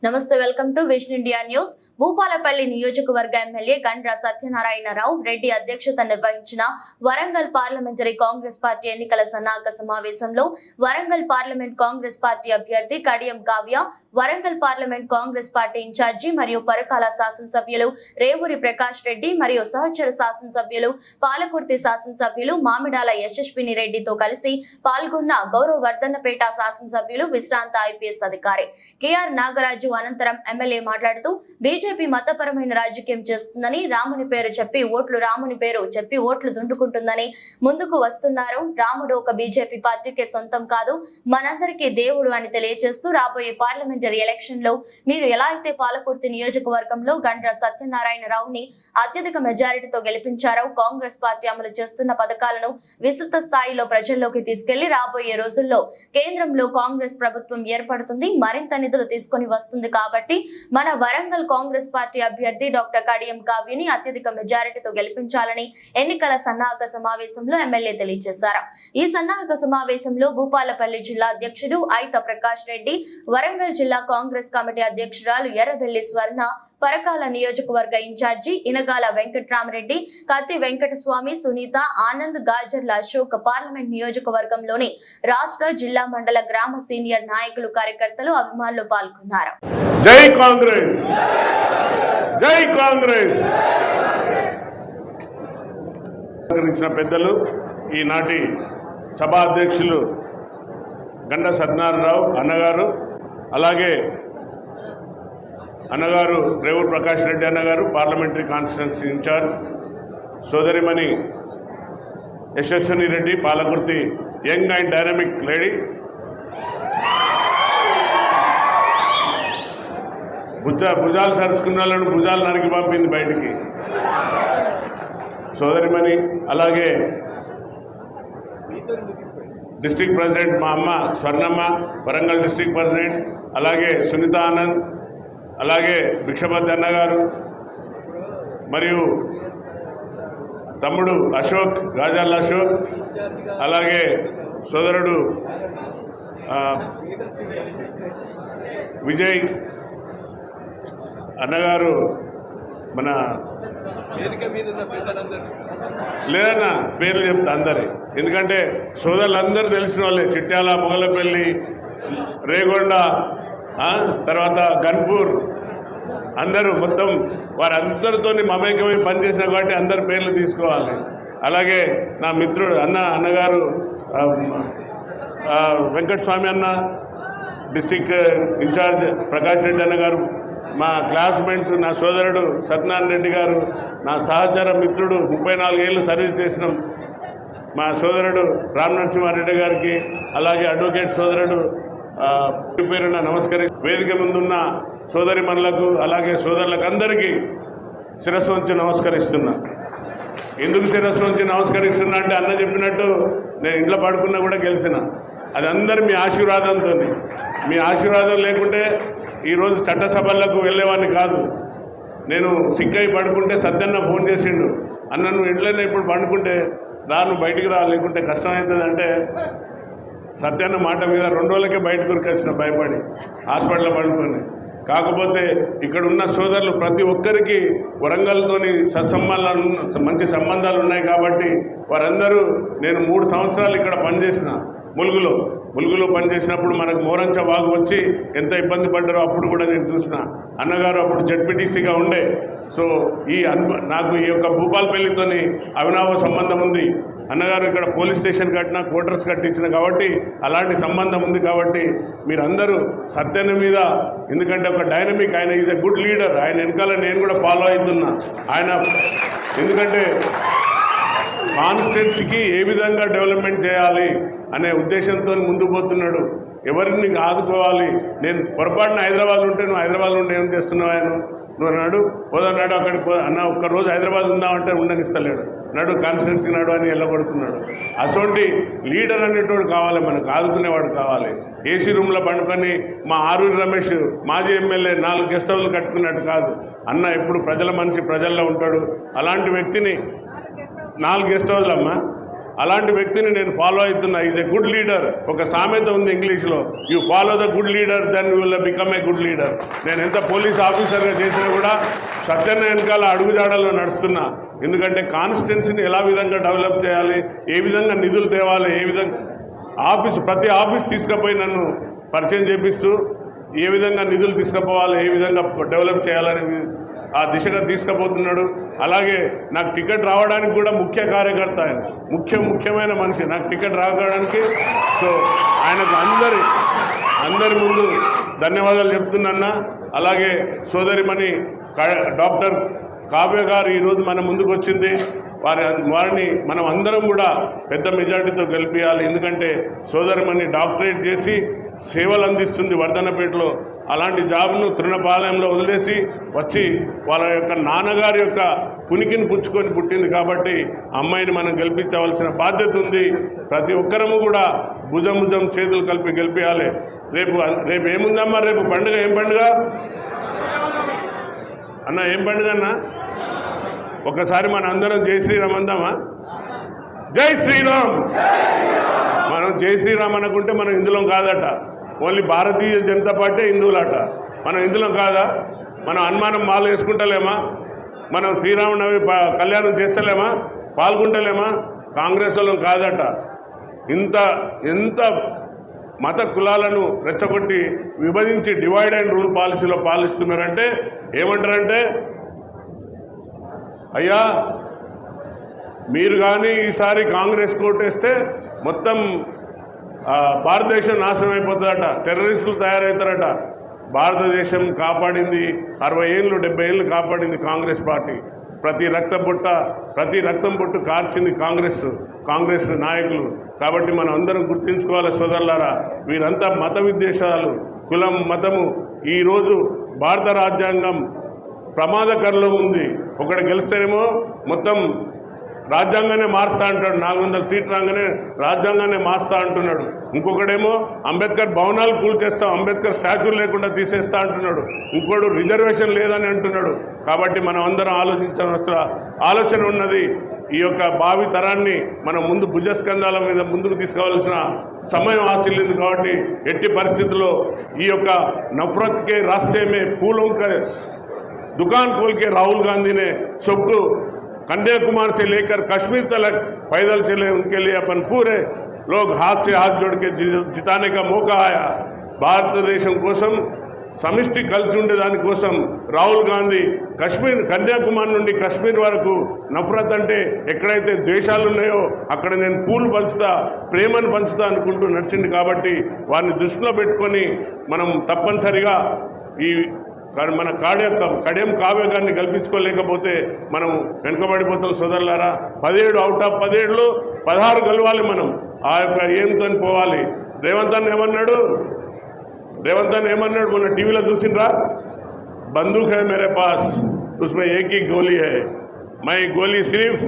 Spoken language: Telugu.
నమస్తే, welcome to vision India news. Bhupalpally నియోజకవర్గ ఎమ్మెల్యే గండ్ర సత్యనారాయణరావు రెడ్డి అధ్యక్షత నిర్వహించిన వరంగల్ పార్లమెంటరీ కాంగ్రెస్ పార్టీ ఎన్నికల సన్నాహక సమావేశంలో వరంగల్ పార్లమెంట్ కాంగ్రెస్ పార్టీ అభ్యర్థి Kadiyam Kavya, Warangal parliament Congress party incharge మరియు పరకాల శాసనసభ్యులు రేవూరి ప్రకాష్ రెడ్డి మరియు సహచర శాసనసభ్యులు పాలకుర్తి శాసనసభ్యులు మామిడాల యశస్విని రెడ్డితో కలిసి పాల్గొన్న గౌరవవర్ధన్నపేట శాసనసభ్యులు విశ్రాంత ఐపీఎస్ అధికారి కేఆర్ నాగరాజు అనంతరం ఎమ్మెల్యే మాట్లాడుతూ బీజేపీ మతపరమైన రాజకీయం చేస్తుందని, రాముని పేరు చెప్పి ఓట్లు దుండుకుంటుందని ముందుకు వస్తున్నారు. రాముడు ఒక బీజేపీ పార్టీకే సొంతం కాదు, మనందరికీ దేవుడు అని తెలియజేస్తూ రాబోయే పార్లమెంటరీ ఎలక్షన్ లో మీరు ఎలా అయితే పాలకుర్తి నియోజకవర్గంలో గండ్ర సత్యనారాయణరావుని అత్యధిక మెజారిటీతో గెలిపించారో, కాంగ్రెస్ పార్టీ అమలు చేస్తున్న పథకాలను విస్తృత స్థాయిలో ప్రజల్లోకి తీసుకెళ్లి రాబోయే రోజుల్లో కేంద్రంలో కాంగ్రెస్ ప్రభుత్వం ఏర్పడుతుంది, మరింత నిధులు తీసుకొని వస్తుంది. కాబట్టి మన వరంగల్ కాంగ్రెస్ పార్టీ అభ్యర్థి డాక్టర్ కడియం కావ్యని అత్యధిక మెజారిటీతో గెలిపించాలని ఎన్నికల సన్నాహక సమావేశంలో ఎమ్మెల్యే తెలియజేశారు. ఈ సన్నాహక సమావేశంలో భూపాలపల్లి జిల్లా అధ్యక్షుడు ఐత ప్రకాష్ రెడ్డి, వరంగల్ జిల్లా కాంగ్రెస్ కమిటీ అధ్యక్షురాలు ఎర్రబెల్లి స్వర్ణ, పరకాల నియోజకవర్గ ఇన్ఛార్జి ఇనగాల వెంకట్రామరెడ్డి, కత్తి వెంకటస్వామి, సునీత, ఆనంద్, గాజర్ల అశోక్, పార్లమెంట్ నియోజకవర్గంలోని రాష్ట్ర, జిల్లా, మండల, గ్రామ సీనియర్ నాయకులు, కార్యకర్తలు, అభిమానులు పాల్గొన్నారు. జై కాంగ్రెస్, జై కాంగ్రెస్. పెద్దలు, ఈనాటి సభా అధ్యక్షులు గండ్ర సత్యనారాయణరావు అన్నగారు, అలాగే అన్నగారు రేవూరి ప్రకాష్ రెడ్డి అన్నగారు, పార్లమెంటరీ కాన్స్టిట్యున్సీ ఇన్ఛార్జ్, సోదరిమణి Yashaswini Reddy, Palakurthi young and dynamic lady, భుజాలు సరుచుకున్న వాళ్ళను భుజాలు నరికి పంపింది బయటికి సోదరిమణి, అలాగే డిస్ట్రిక్ట్ ప్రెసిడెంట్ మా అమ్మ స్వర్ణమ్మ, వరంగల్ డిస్ట్రిక్ట్ ప్రెసిడెంట్, అలాగే సునీత ఆనంద్, అలాగే భిక్షపతి అన్నగారు, మరియు తమ్ముడు అశోక్, గాజర్ల అశోక్, అలాగే సోదరుడు విజయ్ అన్నగారు, మన లేదన్నా పేర్లు చెప్తా అందరి, ఎందుకంటే సోదరులందరూ తెలిసిన వాళ్ళే, చిట్యాల, మొగలపల్లి, రేగొండ, తర్వాత గన్పూర్, అందరూ మొత్తం వారందరితో మమేకమై పనిచేసిన కాబట్టి అందరి పేర్లు తీసుకోవాలి. అలాగే నా మిత్రుడు అన్నగారు వెంకటస్వామి అన్న, డిస్టిక్ ఇన్ఛార్జ్ ప్రకాష్ రెడ్డి అన్నగారు, మా క్లాస్మేట్ నా సోదరుడు సత్యనారాయణ రెడ్డి గారు, నా సహచర మిత్రుడు 34 ఏళ్ళు సర్వీస్ చేసిన మా సోదరుడు రామ్ నరసింహారెడ్డి గారికి, అలాగే అడ్వకేట్ సోదరుడు పేరున వేదిక ముందున్న సోదరిమణులకు, అలాగే సోదరులకు అందరికీ శిరస్సు వంచి నమస్కరిస్తున్నా. ఎందుకు శిరస్సు వంచి నమస్కరిస్తున్నా అంటే, అన్న చెప్పినట్టు నేను ఇంట్లో పడుకున్నా కూడా గెలిచిన, అది అందరు మీ ఆశీర్వాదంతో. మీ ఆశీర్వాదం లేకుంటే ఈరోజు చట్టసభలకు వెళ్ళేవాడిని కాదు. నేను సిక్కై పడుకుంటే సత్యన్న ఫోన్ చేసిండు, అన్న నువ్వు ఇంట్లోనే ఇప్పుడు పండుకుంటే నువ్వు బయటికి రా, లేకుంటే కష్టమవుతుంది అంటే, సత్యన్న మాట మీద 2 రోజులకే బయటకు ఉరికొచ్చిన భయపడి హాస్పిటల్లో పడుకొని. కాకపోతే ఇక్కడ ఉన్న సోదరులు ప్రతి ఒక్కరికి వరంగల్తోని మంచి సంబంధాలు ఉన్నాయి కాబట్టి వారందరూ, నేను 3 సంవత్సరాలు ఇక్కడ పనిచేసిన ములుగులో పనిచేసినప్పుడు మనకు మోరంచ వాగు వచ్చి ఎంత ఇబ్బంది పడ్డారో అప్పుడు కూడా నేను చూసిన. అన్నగారు అప్పుడు జడ్పీటీసీగా ఉండే. సో నాకు ఈ యొక్క భూపాలపల్లితోని అవినావ సంబంధం ఉంది. అన్నగారు ఇక్కడ పోలీస్ స్టేషన్ కట్టినా, క్వార్టర్స్ కట్టించిన కాబట్టి అలాంటి సంబంధం ఉంది. కాబట్టి మీరందరూ సత్యన్న మీద, ఎందుకంటే ఒక డైనమిక్, ఆయన ఈజ్ ఎ గుడ్ లీడర్, ఆయన వెనకాల నేను కూడా ఫాలో అవుతున్నా. ఆయన ఎందుకంటే కాన్స్టిట్యున్సీకి ఏ విధంగా డెవలప్మెంట్ చేయాలి అనే ఉద్దేశంతో ముందుకు పోతున్నాడు. ఎవరిని ఆదుకోవాలి, నేను పొరపాటున హైదరాబాద్ ఉంటే నువ్వు హైదరాబాద్లో ఉంటే ఏం చేస్తున్నావు, ఆయన నువ్వు నాడు పోదన్నాడు, అక్కడికి అన్న ఒక్కరోజు హైదరాబాద్ ఉందామంటే ఉండనిస్తలేడు, నడు కాన్స్టిట్యున్సీ నాడు అని వెళ్ళగొడుతున్నాడు. అసోంటి లీడర్ అనేటోడు కావాలి, మనకు ఆదుకునేవాడు కావాలి. ఏసీ రూమ్లో పండుకొని మా ఆరూరి రమేష్ మాజీ ఎమ్మెల్యే 4 గెస్ట్ హౌస్లు కట్టుకున్నట్టు కాదు. అన్న ఎప్పుడు ప్రజల మనిషి, ప్రజల్లో ఉంటాడు. అలాంటి వ్యక్తిని 4 గెస్ట్ హౌస్లు అమ్మా అలాంటి వ్యక్తిని నేను ఫాలో అవుతున్నా. Is a good leader. ఒక సామెత ఉంది ఇంగ్లీష్లో, you follow the good leader then you will become a good leader. నేను ఎంత పోలీస్ ఆఫీసర్గా చేసినా కూడా సత్యన్న వెనకాల అడుగుజాడల్లో నడుస్తున్నా. ఎందుకంటే కాన్స్టిట్యున్సీని ఎలా విధంగా డెవలప్ చేయాలి, ఏ విధంగా నిధులు తేవాలి, ఏ విధంగా ప్రతి ఆఫీస్ తీసుకుపోయి నన్ను పరిచయం చేపిస్తూ ఏ విధంగా నిధులు తీసుకుపోవాలి, ఏ విధంగా డెవలప్ చేయాలనేది ఆ దిశగా తీసుకుపోతున్నాడు. అలాగే నాకు టికెట్ రావడానికి కూడా ముఖ్య కార్యకర్త ఆయన, ముఖ్యమైన మనిషి నాకు టికెట్ రావడానికి. సో ఆయనకు అందరి ముందు ధన్యవాదాలు చెప్తున్నా. అలాగే సోదరిమణి డాక్టర్ కావ్య గారు ఈరోజు మన ముందుకు వచ్చింది. వారిని మనం అందరం కూడా పెద్ద మెజార్టీతో గెలిపించాలి. ఎందుకంటే సోదరిమణి డాక్టరేట్ చేసి సేవలు అందిస్తుంది వర్ధన్నపేటలో. అలాంటి జాబ్ను తృణపాలయంలో వదిలేసి వచ్చి వాళ్ళ యొక్క నాన్నగారి యొక్క పునికిని పుచ్చుకొని పుట్టింది కాబట్టి అమ్మాయిని మనం గెలిపించవలసిన బాధ్యత ఉంది. ప్రతి ఒక్కరము కూడా భుజం చేతులు కలిపి గెలిపించాలి. రేపు ఏముందమ్మా? రేపు పండుగ. ఏం పండుగ అన్న? ఏం పండుగ అన్న? ఒకసారి మన అందరం జై శ్రీరామ్ అందామా? జై శ్రీరామ్. మనం జై శ్రీరామ్ అనుకుంటే మనం హిందువులం కాదట. Only Bharatiya Janata party హిందువులట. మనం హిందువులం కాదా? మనం హనుమానం మాల వేసుకుంటలేమా? మనం శ్రీరామనవమి కళ్యాణం చేస్తలేమా? పాల్గొంటలేమా? కాంగ్రెస్ వాళ్ళం కాదట. ఎంత మత కులాలను రెచ్చగొట్టి విభజించి డివైడ్ అండ్ రూల్ పాలసీలో పాలిస్తున్నారంటే ఏమంటారంటే, అయ్యా మీరు కానీ ఈసారి కాంగ్రెస్ కోటేస్తే మొత్తం భారతదేశం నాశనం అయిపోతుందట, టెర్రరిస్టులు తయారవుతారట. భారతదేశం కాపాడింది 60 ఏళ్ళు 70 ఏళ్ళు కాపాడింది కాంగ్రెస్ పార్టీ. ప్రతి రక్తం పొట్టు కార్చింది కాంగ్రెస్ నాయకులు. కాబట్టి మనం అందరం గుర్తుంచుకోవాలి సోదరులారా, వీరంతా మత విద్వేషాలు, కులం, మతము. ఈరోజు భారత రాజ్యాంగం ప్రమాదకరంలో ఉంది. ఒకటి గెలిస్తేనేమో మొత్తం రాజ్యాంగాన్ని మారుస్తా అంటాడు, 400 సీట్లు రాగానే రాజ్యాంగాన్ని మారుస్తా అంటున్నాడు. ఇంకొకడేమో అంబేద్కర్ భవనాలు కూల్చేస్తాం, అంబేద్కర్ స్టాచ్యూలు లేకుండా తీసేస్తా అంటున్నాడు. ఇంకోడు రిజర్వేషన్ లేదని అంటున్నాడు. కాబట్టి మనం అందరం ఆలోచించాల్సిన ఆలోచన ఉన్నది. ఈ యొక్క భావి తరాన్ని మనం ముందు భుజస్కంధాల మీద ముందుకు తీసుకోవాల్సిన సమయం ఆశిల్లింది. కాబట్టి ఎట్టి పరిస్థితుల్లో ఈ యొక్క నఫరత్కే రాస్తే మే ఫూलों का दुकान खोल के राहुल गांधी ने सबको कन्याकुमारी से लेकर कश्मीर तक पैदल चले, उनके लिए अपन पूरे लोग हाथ से हाथ जोड़ के जिताने का मौका आया. భారతదేశం కోసం సమిష్టి కలిసి ఉండేదాని కోసం రాహుల్ గాంధీ కన్యాకుమారి నుండి కశ్మీర్ వరకు నఫరత్ అంటే ఎక్కడైతే ద్వేషాలు ఉన్నాయో అక్కడ నేను పూలు పంచుతా, ప్రేమను పంచుతా అనుకుంటూ నడిచింది. కాబట్టి వారిని దృష్టిలో పెట్టుకొని మనం తప్పనిసరిగా ఈ మన కడియం కావ్య గారిని కల్పించుకోలేకపోతే మనం వెనుకబడిపోతాం సోదరులారా. 17 అవుట్ ఆఫ్ 17లో 16 గెలవాలి మనం. ఆ యొక్క ఏంతో పోవాలి. రేవంత్ అన్న ఏమన్నాడు మొన్న టీవీలో చూసిండ్రా? బందూక్ హై మేరే పాస్, ఉస్మే ఏక్ హీ గోలీ హై, మై గోలీ సిర్ఫ్